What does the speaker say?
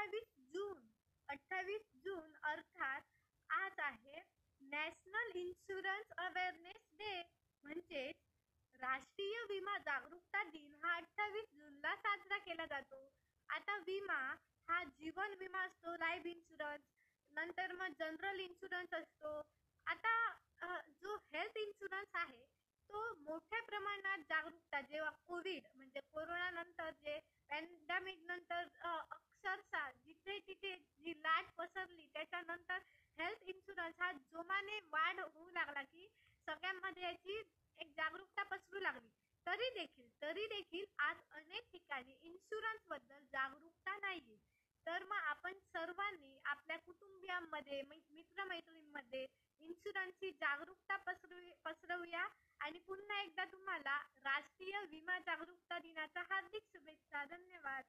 जून 28 जून अर्थात आज आहे नॅशनल इन्शुरन्स अवेअरनेस डे, म्हणजेच राष्ट्रीय विमा जागरूकता दिन हा 28 जूनला साजरा केला जातो. आता विमा हा जीवन विमा असतो, लाईफ इन्शुरन्स, नंतर मग जनरल इन्शुरन्स असतो. आता जो हेल्थ इन्शुरन्स आहे तो मोठ्या प्रमाणात जागरूकता जेव्हा कोविड म्हणजे कोरोना नंतर जे पॅन्डेमिक नंतर अक्षरशः जिथे तिथे जी लाट पसरली त्याच्यानंतर हेल्थ इन्शुरन्स हा जोमाने वाढ होऊ लागला की सगळ्यांमध्ये याची एक जागरूकता पसरू लागली. तरी देखील आज अनेक ठिकाणी इन्शुरन्स बद्दल जागरूकता नाहीये. तर मग आपण सर्वांनी आपल्या कुटुंबियांमध्ये मित्रमैत्रिणींमध्ये इन्शुरन्सची जागरूकता पसरवूया. आणि पुन्हा एकदा तुम्हाला राष्ट्रीय विमा जागरूकता दिनाच्या हार्दिक शुभेच्छा. धन्यवाद.